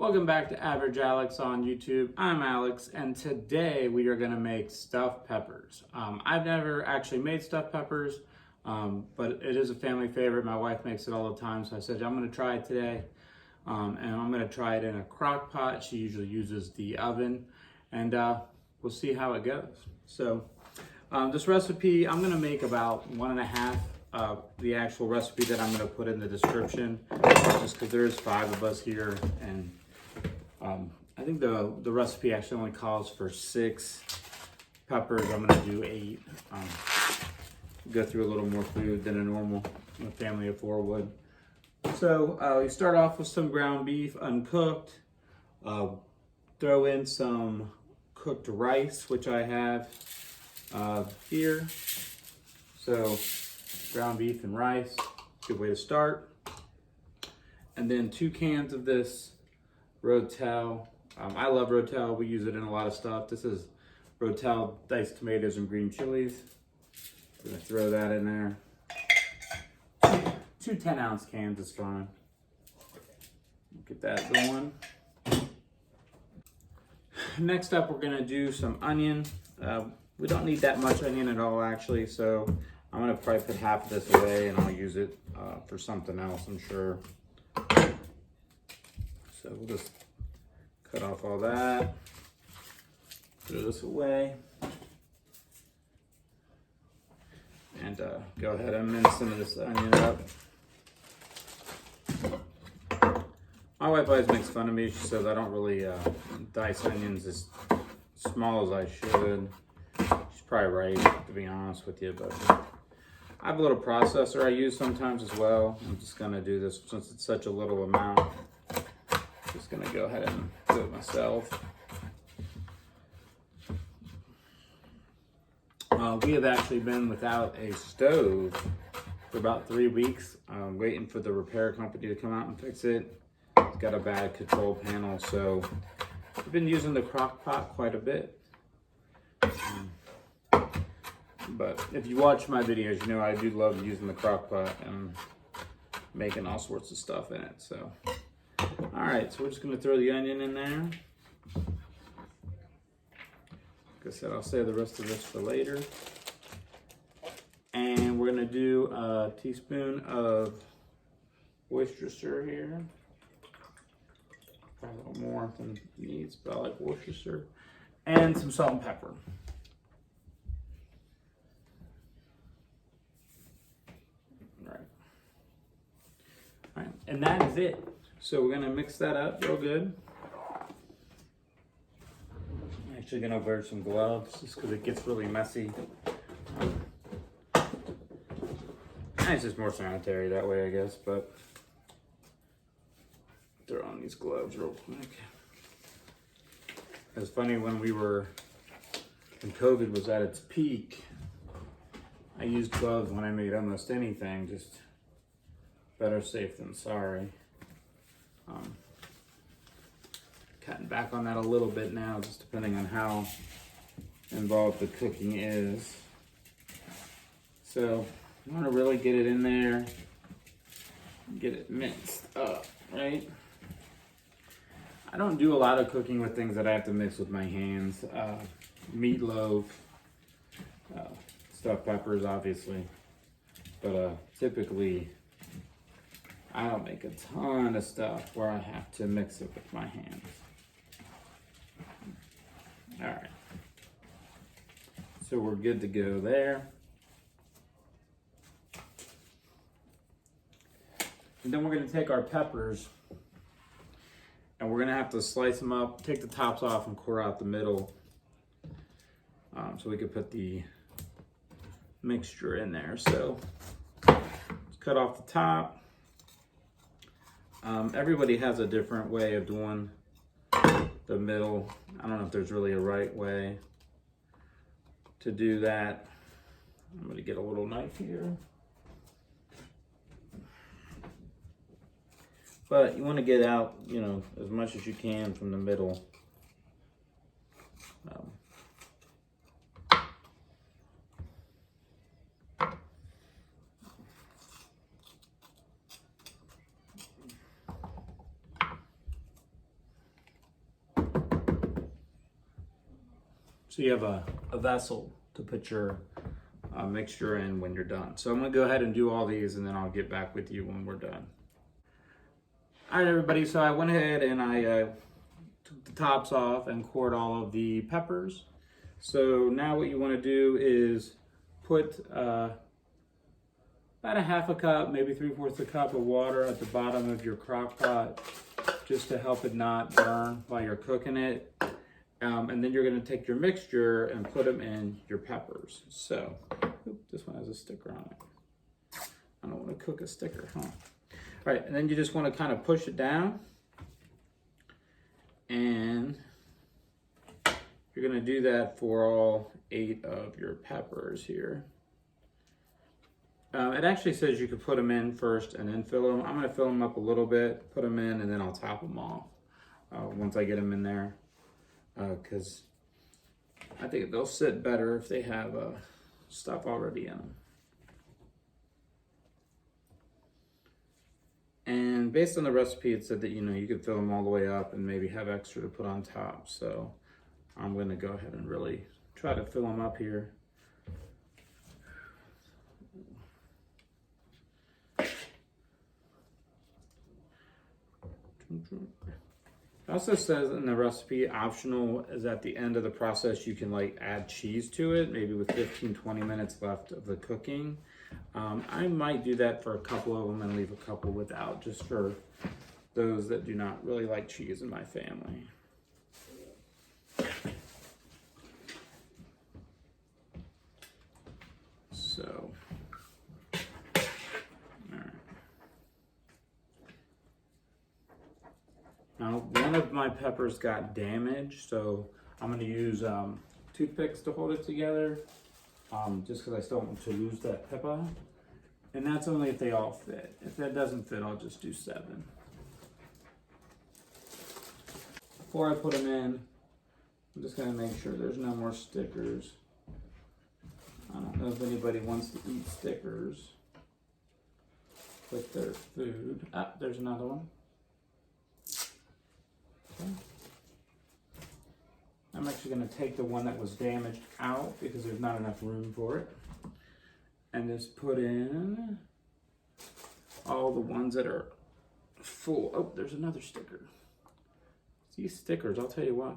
Welcome back to Average Alex on YouTube. I'm Alex, and today we are going to make stuffed peppers. I've never actually made stuffed peppers, but it is a family favorite. My wife makes it all the time, so I said I'm going to try it today. And I'm going to try it in a crock pot. She usually uses the oven, and we'll see how it goes. So this recipe, I'm going to make about 1.5 the actual recipe that I'm going to put in the description, just because there's 5 of us here, and I think the recipe actually only calls for 6 peppers. I'm going to do 8. Go through a little more food than a normal family of 4 would. So we start off with some ground beef, uncooked. Throw in some cooked rice, which I have here. So ground beef and rice, good way to start. And then 2 cans of this Rotel. I love Rotel. We use it in a lot of stuff. This is Rotel diced tomatoes and green chilies. I'm gonna throw that in there. 2 10-ounce cans is fine. Get that going. Next up, we're gonna do some onion. We don't need that much onion at all, actually, so I'm gonna probably put half of this away and I'll use it for something else, I'm sure. So we'll just cut off all that, throw this away, and go ahead and mince some of this onion up. My wife always makes fun of me. She says I don't really dice onions as small as I should. She's probably right, to be honest with you, but I have a little processor I use sometimes as well. I'm just gonna do this since it's such a little amount. Just gonna go ahead and do it myself. We have actually been without a stove for about 3 weeks, waiting for the repair company to come out and fix it. It's got a bad control panel, so we've been using the crock pot quite a bit. But if you watch my videos, you know I do love using the crock pot and making all sorts of stuff in it. So, all right, so we're just gonna throw the onion in there. Like I said, I'll save the rest of this for later. And we're gonna do a teaspoon of Worcestershire here. Probably a little more than it needs, but I like Worcestershire. And some salt and pepper. All right, and that is it. So we're gonna mix that up real good. I'm actually gonna wear some gloves just because it gets really messy. It's just more sanitary that way, I guess, but throw on these gloves real quick. It was funny when COVID was at its peak, I used gloves when I made almost anything, just better safe than sorry. Cutting back on that a little bit now, just depending on how involved the cooking is. So you want to really get it in there, get it mixed up, right? I don't do a lot of cooking with things that I have to mix with my hands. Meatloaf, stuffed peppers, obviously, but typically I don't make a ton of stuff where I have to mix it with my hands. All right, so we're good to go there. And then we're gonna take our peppers and we're gonna have to slice them up, take the tops off and core out the middle, so we can put the mixture in there. So let's cut off the top. Everybody has a different way of doing the middle. I don't know if there's really a right way to do that. I'm gonna get a little knife here. But you want to get out, you know, as much as you can from the middle. so you have a vessel to put your mixture in when you're done. So I'm gonna go ahead and do all these, and then I'll get back with you when we're done. All right, everybody, so I went ahead and I took the tops off and cored all of the peppers. So now what you wanna do is put about a half a cup, maybe 3/4 a cup of water at the bottom of your crock pot, just to help it not burn while you're cooking it. And then you're gonna take your mixture and put them in your peppers. So, this one has a sticker on it. I don't wanna cook a sticker, huh? All right, and then you just wanna kind of push it down. And you're gonna do that for all 8 of your peppers here. It actually says you could put them in first and then fill them. I'm gonna fill them up a little bit, put them in, and then I'll top them off once I get them in there. Because I think they'll sit better if they have stuff already in them. And based on the recipe, it said that, you know, you could fill them all the way up and maybe have extra to put on top. So I'm going to go ahead and really try to fill them up here. It also says in the recipe, optional is at the end of the process, you can like add cheese to it, maybe with 15-20 minutes left of the cooking. I might do that for a couple of them and leave a couple without, just for those that do not really like cheese in my family. So, now, one of my peppers got damaged, so I'm going to use toothpicks to hold it together, just because I still want to lose that pepper. And that's only if they all fit. If that doesn't fit, I'll just do 7. Before I put them in, I'm just going to make sure there's no more stickers. I don't know if anybody wants to eat stickers with their food. Ah, there's another one. Okay. I'm actually going to take the one that was damaged out because there's not enough room for it. And just put in all the ones that are full. Oh, there's another sticker. These stickers, I'll tell you what,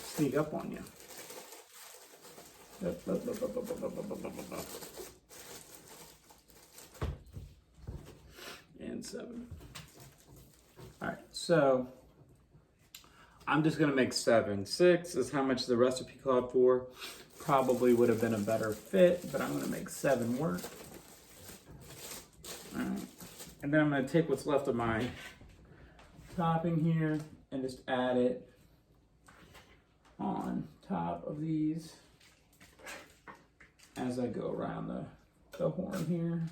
sneak up on you. And 7. All right, so I'm just gonna make 7. 6 is how much the recipe called for. Probably would have been a better fit, but I'm gonna make 7 work. All right, and then I'm gonna take what's left of my topping here and just add it on top of these as I go around the horn here.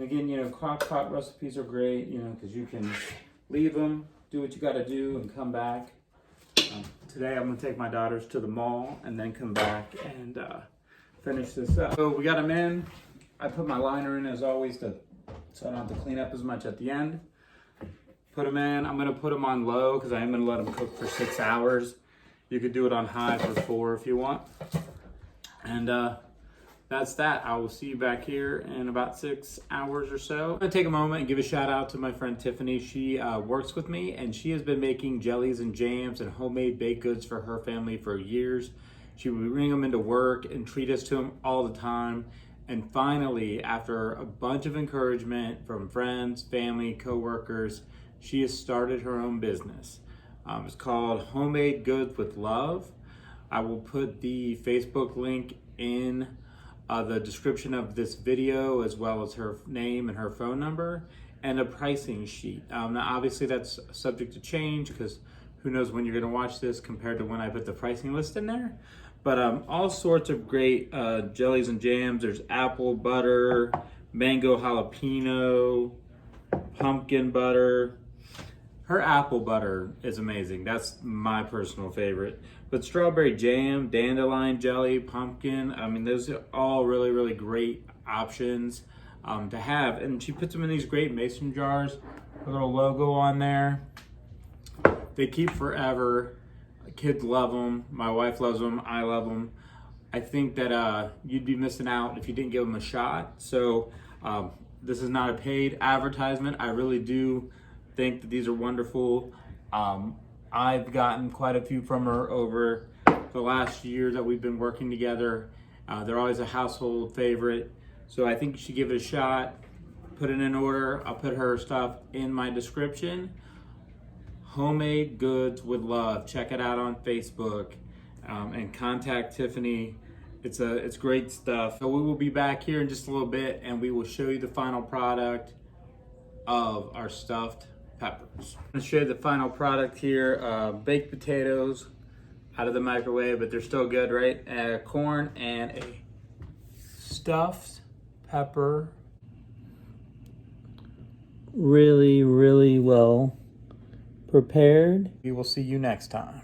Again, you know, crock pot recipes are great, you know, because you can leave them, do what you got to do, and come back. Today I'm going to take my daughters to the mall and then come back and finish this up. So we got them in. I put my liner in as always so I don't have to clean up as much at the end. Put them in. I'm going to put them on low because I am going to let them cook for 6 hours. You could do it on high for 4 if you want. And that's that. I will see you back here in about 6 hours or so. I'm gonna take a moment and give a shout out to my friend Tiffany. She works with me and she has been making jellies and jams and homemade baked goods for her family for years. She would bring them into work and treat us to them all the time. And finally, after a bunch of encouragement from friends, family, coworkers, she has started her own business. It's called Homemade Goods with Love. I will put the Facebook link in the description of this video, as well as her name and her phone number and a pricing sheet. Now obviously that's subject to change because who knows when you're gonna watch this compared to when I put the pricing list in there. But all sorts of great jellies and jams. There's apple butter, mango jalapeno, pumpkin butter. Her apple butter is amazing. That's my personal favorite. But strawberry jam, dandelion jelly, pumpkin, I mean, those are all really, really great options to have. And she puts them in these great mason jars, a little logo on there. They keep forever. Kids love them. My wife loves them. I love them. I think that you'd be missing out if you didn't give them a shot. So this is not a paid advertisement. I really do think that these are wonderful. I've gotten quite a few from her over the last year that we've been working together. They're always a household favorite. So I think you should give it a shot. Put it in order. I'll put her stuff in my description. Homemade Goods with Love. Check it out on Facebook and contact Tiffany. It's great stuff. So we will be back here in just a little bit and we will show you the final product of our stuffed peppers. I'm gonna show you the final product here. Baked potatoes out of the microwave, but they're still good, right? Corn and a stuffed pepper. Really, really well prepared. We will see you next time.